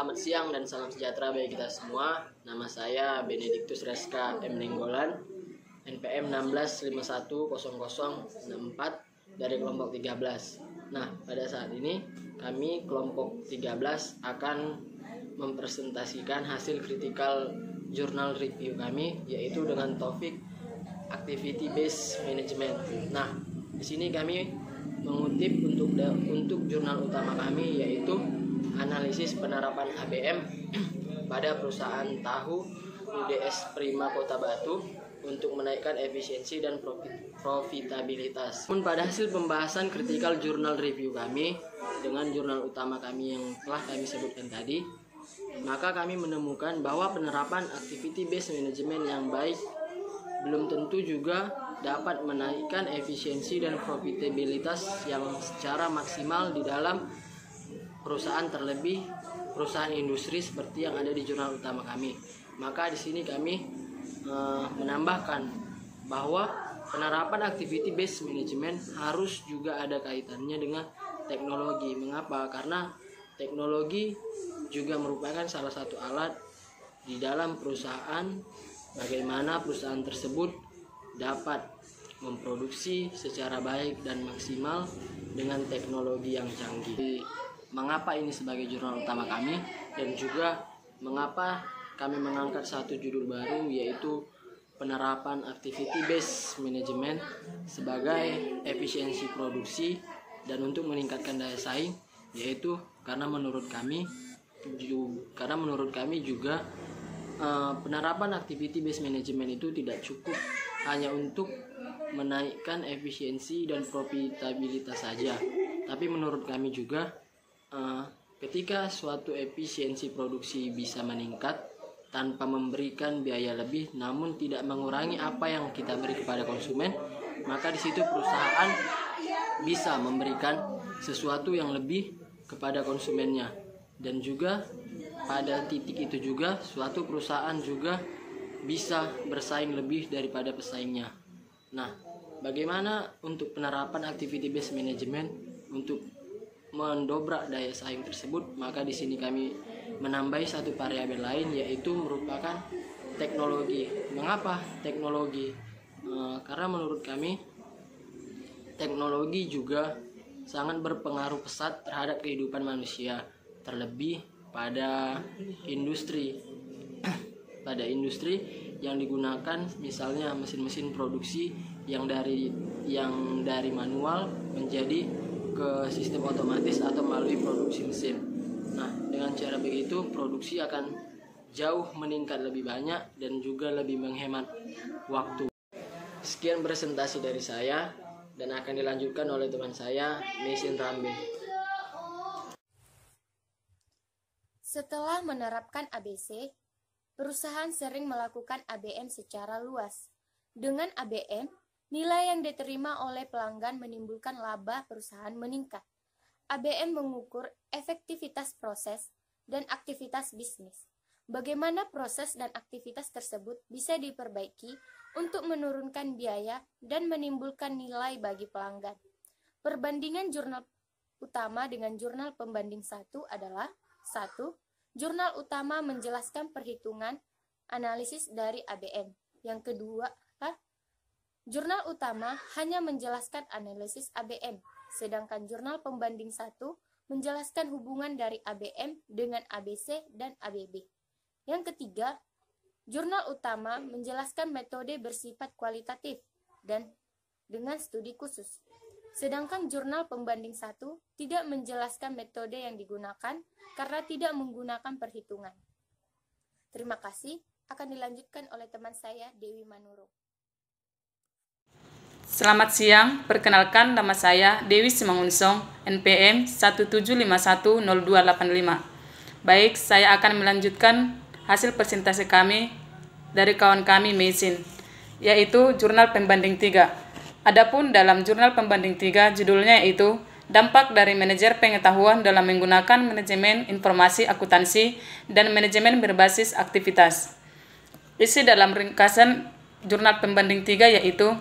Selamat siang dan salam sejahtera bagi kita semua. Nama saya Benediktus Reska M. Nenggolan, NPM 16510064 dari kelompok 13. Nah, pada saat ini kami kelompok 13 akan mempresentasikan hasil critical journal review kami, yaitu dengan topik activity based management. Nah, di sini kami mengutip untuk jurnal utama kami, yaitu analisis penerapan ABM pada perusahaan tahu UDS Prima Kota Batu untuk menaikkan efisiensi dan profitabilitas. Namun pada hasil pembahasan critical journal review kami dengan jurnal utama kami yang telah kami sebutkan tadi, maka kami menemukan bahwa penerapan activity based management yang baik belum tentu juga dapat menaikkan efisiensi dan profitabilitas yang secara maksimal di dalam perusahaan, terlebih perusahaan industri seperti yang ada di jurnal utama kami. Maka di sini kami menambahkan bahwa penerapan activity based management harus juga ada kaitannya dengan teknologi. Mengapa? Karena teknologi juga merupakan salah satu alat di dalam perusahaan, bagaimana perusahaan tersebut dapat memproduksi secara baik dan maksimal dengan teknologi yang canggih. Mengapa ini sebagai jurnal utama kami, dan juga mengapa kami mengangkat satu judul baru, yaitu penerapan activity based management sebagai efisiensi produksi dan untuk meningkatkan daya saing, yaitu karena menurut kami juga penerapan activity based management itu tidak cukup hanya untuk menaikkan efisiensi dan profitabilitas saja, tapi menurut kami juga ketika suatu efisiensi produksi bisa meningkat tanpa memberikan biaya lebih, namun tidak mengurangi apa yang kita beri kepada konsumen, maka di situ perusahaan bisa memberikan sesuatu yang lebih kepada konsumennya. Dan juga pada titik itu juga suatu perusahaan juga bisa bersaing lebih daripada pesaingnya. Nah, bagaimana untuk penerapan activity based management untuk mendobrak daya saing tersebut? Maka di sini kami menambahi satu variabel lain, yaitu merupakan teknologi. Mengapa teknologi? Karena menurut kami teknologi juga sangat berpengaruh pesat terhadap kehidupan manusia, terlebih pada industri yang digunakan misalnya mesin-mesin produksi yang dari manual menjadi ke sistem otomatis atau melalui produksi mesin. Nah, dengan cara begitu produksi akan jauh meningkat lebih banyak dan juga lebih menghemat waktu. Sekian presentasi dari saya dan akan dilanjutkan oleh teman saya, Mesin Rambe. Setelah menerapkan ABC, perusahaan sering melakukan ABM secara luas. Dengan ABM, nilai yang diterima oleh pelanggan menimbulkan laba perusahaan meningkat. ABM mengukur efektivitas proses dan aktivitas bisnis. Bagaimana proses dan aktivitas tersebut bisa diperbaiki untuk menurunkan biaya dan menimbulkan nilai bagi pelanggan. Perbandingan jurnal utama dengan jurnal pembanding 1 adalah: 1. Jurnal utama menjelaskan perhitungan analisis dari ABM. Yang kedua, jurnal utama hanya menjelaskan analisis ABM, sedangkan jurnal pembanding 1 menjelaskan hubungan dari ABM dengan ABC dan ABB. Yang ketiga, jurnal utama menjelaskan metode bersifat kualitatif dan dengan studi khusus. Sedangkan jurnal pembanding 1 tidak menjelaskan metode yang digunakan karena tidak menggunakan perhitungan. Terima kasih, akan dilanjutkan oleh teman saya, Dewi Manurung. Selamat siang, perkenalkan nama saya Dewi Simangunsong, NPM 17510285. Baik, saya akan melanjutkan hasil presentasi kami dari kawan kami Mesin, yaitu jurnal pembanding 3. Adapun dalam jurnal pembanding 3, judulnya yaitu Dampak dari Manajer Pengetahuan dalam Menggunakan Manajemen Informasi Akuntansi dan Manajemen Berbasis Aktivitas. Isi dalam ringkasan jurnal pembanding 3 yaitu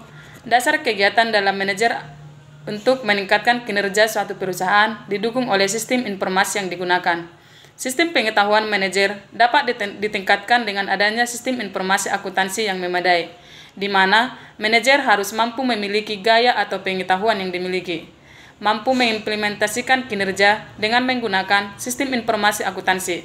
dasar kegiatan dalam manajer untuk meningkatkan kinerja suatu perusahaan didukung oleh sistem informasi yang digunakan. Sistem pengetahuan manajer dapat ditingkatkan dengan adanya sistem informasi akuntansi yang memadai, di mana manajer harus mampu memiliki gaya atau pengetahuan yang dimiliki, mampu mengimplementasikan kinerja dengan menggunakan sistem informasi akuntansi.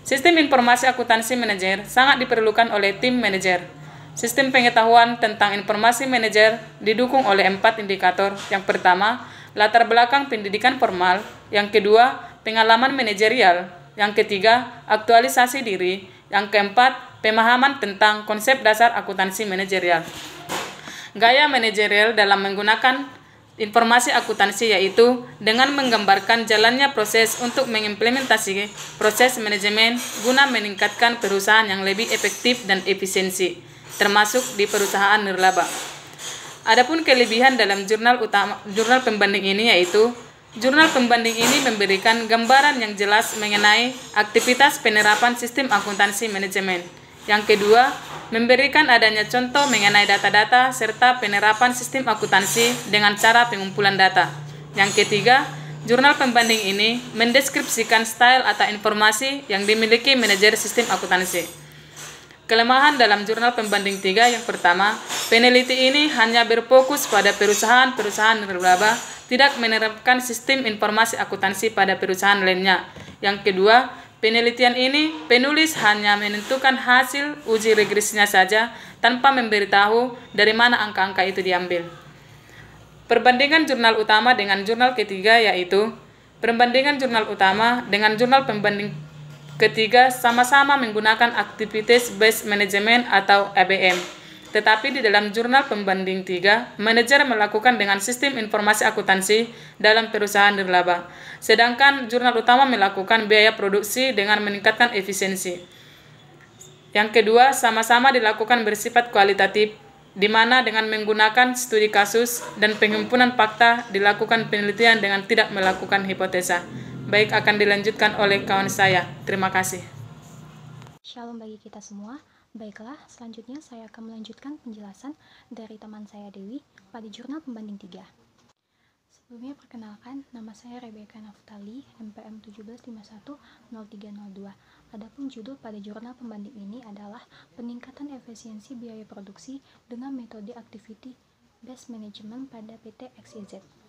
Sistem informasi akuntansi manajer sangat diperlukan oleh tim manajer. Sistem pengetahuan tentang informasi manajer didukung oleh 4 indikator. Yang pertama, latar belakang pendidikan formal. Yang kedua, pengalaman manajerial. Yang ketiga, aktualisasi diri. Yang keempat, pemahaman tentang konsep dasar akuntansi manajerial. Gaya manajerial dalam menggunakan informasi akuntansi yaitu dengan menggambarkan jalannya proses untuk mengimplementasi proses manajemen guna meningkatkan perusahaan yang lebih efektif dan efisiensi, termasuk di perusahaan nirlaba. Adapun kelebihan dalam jurnal pembanding ini yaitu jurnal pembanding ini memberikan gambaran yang jelas mengenai aktivitas penerapan sistem akuntansi manajemen. Yang kedua, memberikan adanya contoh mengenai data-data serta penerapan sistem akuntansi dengan cara pengumpulan data. Yang ketiga, jurnal pembanding ini mendeskripsikan style atau informasi yang dimiliki manajer sistem akuntansi. Kelemahan dalam jurnal pembanding 3 yang pertama, peneliti ini hanya berfokus pada perusahaan-perusahaan nirlaba, tidak menerapkan sistem informasi akuntansi pada perusahaan lainnya. Yang kedua, penelitian ini penulis hanya menentukan hasil uji regresinya saja tanpa memberitahu dari mana angka-angka itu diambil. Perbandingan jurnal utama dengan jurnal ketiga yaitu perbandingan jurnal utama dengan jurnal pembanding ketiga sama-sama menggunakan Activities Based Management atau ABM. Tetapi di dalam jurnal pembanding 3, manajer melakukan dengan sistem informasi akuntansi dalam perusahaan nirlaba. Sedangkan jurnal utama melakukan biaya produksi dengan meningkatkan efisiensi. Yang kedua, sama-sama dilakukan bersifat kualitatif, di mana dengan menggunakan studi kasus dan penghimpunan fakta dilakukan penelitian dengan tidak melakukan hipotesa. Baik, akan dilanjutkan oleh kawan saya. Terima kasih. Shalom bagi kita semua. Baiklah, selanjutnya saya akan melanjutkan penjelasan dari teman saya Dewi pada jurnal pembanding 3. Sebelumnya perkenalkan, nama saya Rebecca Naftali, MPM 17510302. Adapun judul pada jurnal pembanding ini adalah peningkatan efisiensi biaya produksi dengan metode Activity Based Management pada PT XYZ.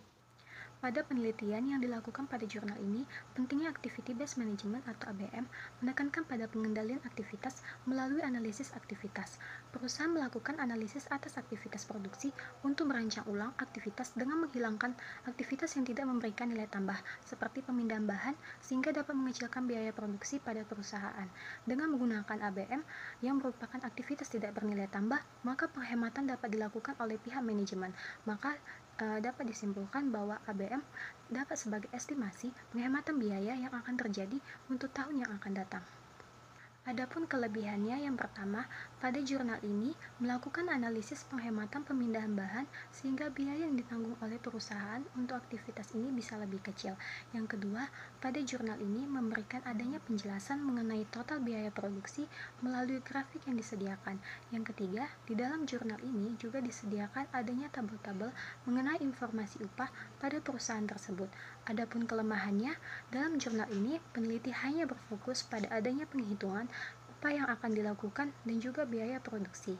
Pada penelitian yang dilakukan pada jurnal ini, pentingnya Activity Based Management atau ABM menekankan pada pengendalian aktivitas melalui analisis aktivitas. Perusahaan melakukan analisis atas aktivitas produksi untuk merancang ulang aktivitas dengan menghilangkan aktivitas yang tidak memberikan nilai tambah, seperti pemindahan bahan, sehingga dapat mengecilkan biaya produksi pada perusahaan. Dengan menggunakan ABM yang merupakan aktivitas tidak bernilai tambah, maka penghematan dapat dilakukan oleh pihak manajemen. Maka dapat disimpulkan bahwa ABM dapat sebagai estimasi penghematan biaya yang akan terjadi untuk tahun yang akan datang. Adapun kelebihannya yang pertama, pada jurnal ini melakukan analisis penghematan pemindahan bahan sehingga biaya yang ditanggung oleh perusahaan untuk aktivitas ini bisa lebih kecil. Yang kedua, pada jurnal ini memberikan adanya penjelasan mengenai total biaya produksi melalui grafik yang disediakan. Yang ketiga, di dalam jurnal ini juga disediakan adanya tabel-tabel mengenai informasi upah pada perusahaan tersebut. Adapun kelemahannya, dalam jurnal ini peneliti hanya berfokus pada adanya penghitungan upah yang akan dilakukan dan juga biaya produksi.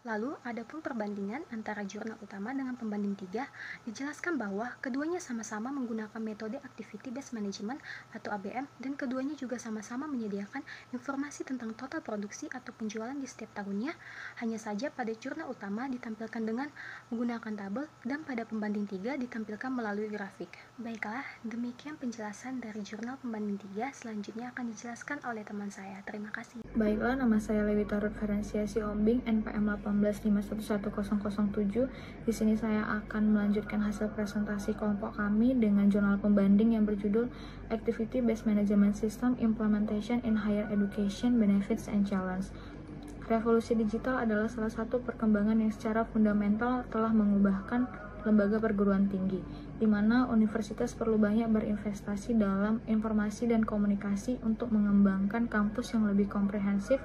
Lalu, adapun perbandingan antara jurnal utama dengan pembanding 3, dijelaskan bahwa keduanya sama-sama menggunakan metode Activity Based Management atau ABM dan keduanya juga sama-sama menyediakan informasi tentang total produksi atau penjualan di setiap tahunnya. Hanya saja pada jurnal utama ditampilkan dengan menggunakan tabel dan pada pembanding 3 ditampilkan melalui grafik. Baiklah, demikian penjelasan dari jurnal pembanding 3, selanjutnya akan dijelaskan oleh teman saya. Terima kasih. Baiklah, nama saya Lewita Referensiasi Ombing, NPM 18511007. Di sini saya akan melanjutkan hasil presentasi kelompok kami dengan jurnal pembanding yang berjudul Activity Based Management System Implementation in Higher Education Benefits and Challenge. Revolusi digital adalah salah satu perkembangan yang secara fundamental telah mengubahkan lembaga perguruan tinggi, di mana universitas perlu banyak berinvestasi dalam informasi dan komunikasi untuk mengembangkan kampus yang lebih komprehensif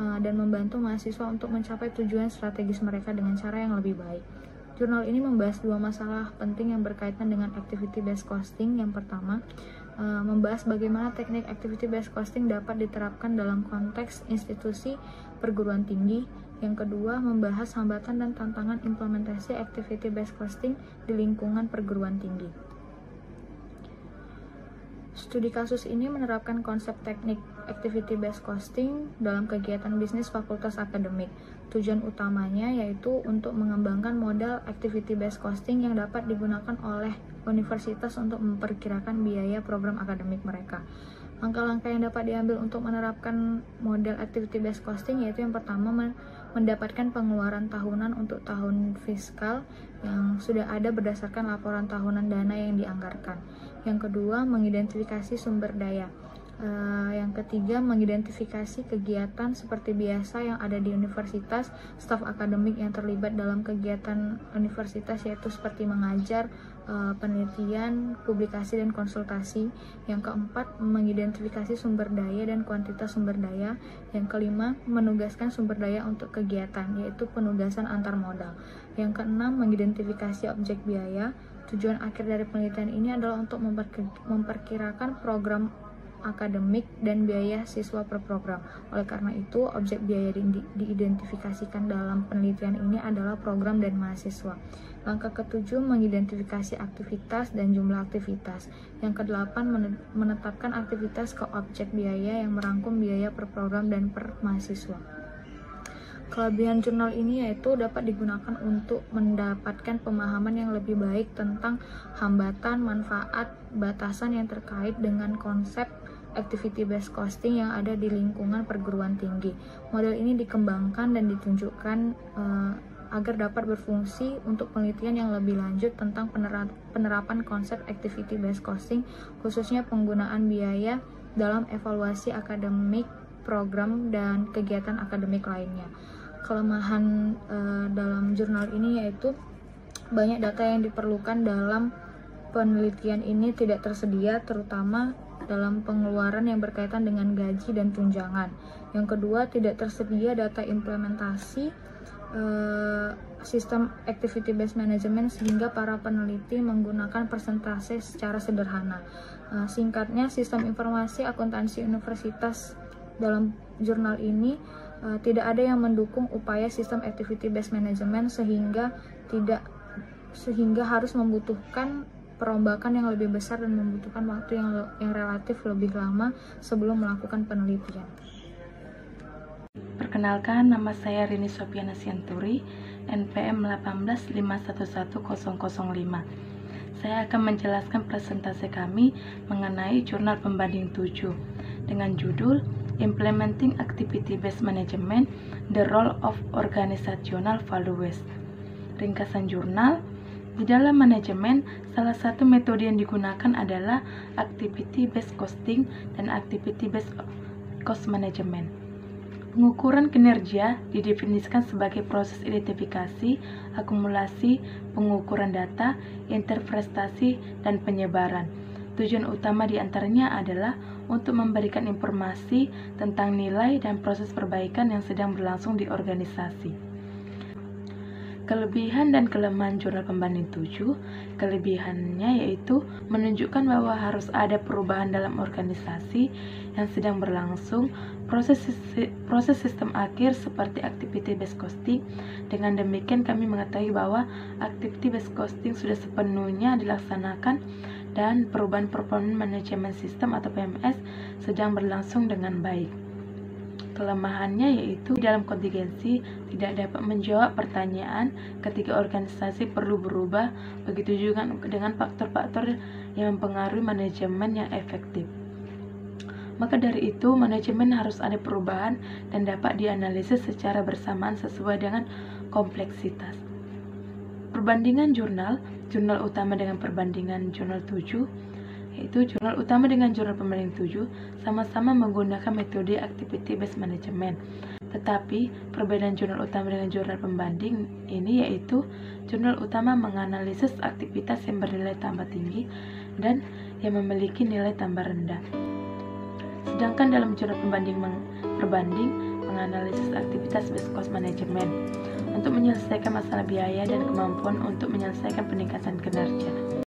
dan membantu mahasiswa untuk mencapai tujuan strategis mereka dengan cara yang lebih baik. Jurnal ini membahas dua masalah penting yang berkaitan dengan activity based costing. Yang pertama, membahas bagaimana teknik activity based costing dapat diterapkan dalam konteks institusi perguruan tinggi. Yang kedua, membahas hambatan dan tantangan implementasi activity based costing di lingkungan perguruan tinggi. Studi kasus ini menerapkan konsep teknik activity based costing dalam kegiatan bisnis fakultas akademik. Tujuan utamanya yaitu untuk mengembangkan model activity based costing yang dapat digunakan oleh universitas untuk memperkirakan biaya program akademik mereka. Langkah-langkah yang dapat diambil untuk menerapkan model activity based costing yaitu yang pertama, mendapatkan pengeluaran tahunan untuk tahun fiskal yang sudah ada berdasarkan laporan tahunan dana yang dianggarkan. Yang kedua, mengidentifikasi sumber daya. Yang ketiga, mengidentifikasi kegiatan seperti biasa yang ada di universitas, staf akademik yang terlibat dalam kegiatan universitas yaitu seperti mengajar, penelitian, publikasi, dan konsultasi. Yang keempat, mengidentifikasi sumber daya dan kuantitas sumber daya. Yang kelima, menugaskan sumber daya untuk kegiatan, yaitu penugasan antar modal. Yang keenam, mengidentifikasi objek biaya. Tujuan akhir dari penelitian ini adalah untuk memperkirakan program akademik dan biaya siswa per program. Oleh karena itu, objek biaya diidentifikasikan dalam penelitian ini adalah program dan mahasiswa. Langkah ketujuh, mengidentifikasi aktivitas dan jumlah aktivitas. Yang kedelapan, menetapkan aktivitas ke objek biaya yang merangkum biaya per program dan per mahasiswa. Kelebihan jurnal ini yaitu dapat digunakan untuk mendapatkan pemahaman yang lebih baik tentang hambatan, manfaat, batasan yang terkait dengan konsep activity based costing yang ada di lingkungan perguruan tinggi. Model ini dikembangkan dan ditunjukkan agar dapat berfungsi untuk penelitian yang lebih lanjut tentang penerapan konsep activity based costing, khususnya penggunaan biaya dalam evaluasi akademik, program, dan kegiatan akademik lainnya. Kelemahan dalam jurnal ini yaitu banyak data yang diperlukan dalam penelitian ini tidak tersedia, terutama dalam pengeluaran yang berkaitan dengan gaji dan tunjangan. Yang kedua, tidak tersedia data implementasi sistem activity based management sehingga para peneliti menggunakan persentase secara sederhana. Singkatnya, sistem informasi akuntansi universitas dalam jurnal ini tidak ada yang mendukung upaya sistem activity based management sehingga harus membutuhkan perombakan yang lebih besar dan membutuhkan waktu yang relatif lebih lama sebelum melakukan penelitian. Perkenalkan, nama saya Rini Sofiana Sianturi, NPM 185110005. Saya akan menjelaskan presentasi kami mengenai jurnal pembanding 7 dengan judul Implementing Activity Based Management, The Role of Organizational Values. Ringkasan jurnal, di dalam manajemen, salah satu metode yang digunakan adalah Activity Based Costing dan Activity Based Cost Management. Pengukuran kinerja didefinisikan sebagai proses identifikasi, akumulasi, pengukuran data, interpretasi, dan penyebaran. Tujuan utama diantaranya adalah untuk memberikan informasi tentang nilai dan proses perbaikan yang sedang berlangsung di organisasi. Kelebihan dan kelemahan jurnal pembanding 7. Kelebihannya yaitu menunjukkan bahwa harus ada perubahan dalam organisasi yang sedang berlangsung, proses sistem akhir seperti activity based costing. Dengan demikian kami mengetahui bahwa activity based costing sudah sepenuhnya dilaksanakan dan perubahan performance management system atau PMS sedang berlangsung dengan baik. Kelemahannya yaitu dalam kontingensi tidak dapat menjawab pertanyaan ketika organisasi perlu berubah, begitu juga dengan faktor-faktor yang mempengaruhi manajemen yang efektif. Maka dari itu, manajemen harus ada perubahan dan dapat dianalisis secara bersamaan sesuai dengan kompleksitas. Perbandingan jurnal utama dengan perbandingan jurnal 7, yaitu jurnal utama dengan jurnal pembanding 7 sama-sama menggunakan metode activity based management. Tetapi perbedaan jurnal utama dengan jurnal pembanding ini yaitu jurnal utama menganalisis aktivitas yang bernilai tambah tinggi dan yang memiliki nilai tambah rendah. Sedangkan dalam jurnal perbanding menganalisis aktivitas based cost management untuk menyelesaikan masalah biaya dan kemampuan untuk menyelesaikan peningkatan kinerja.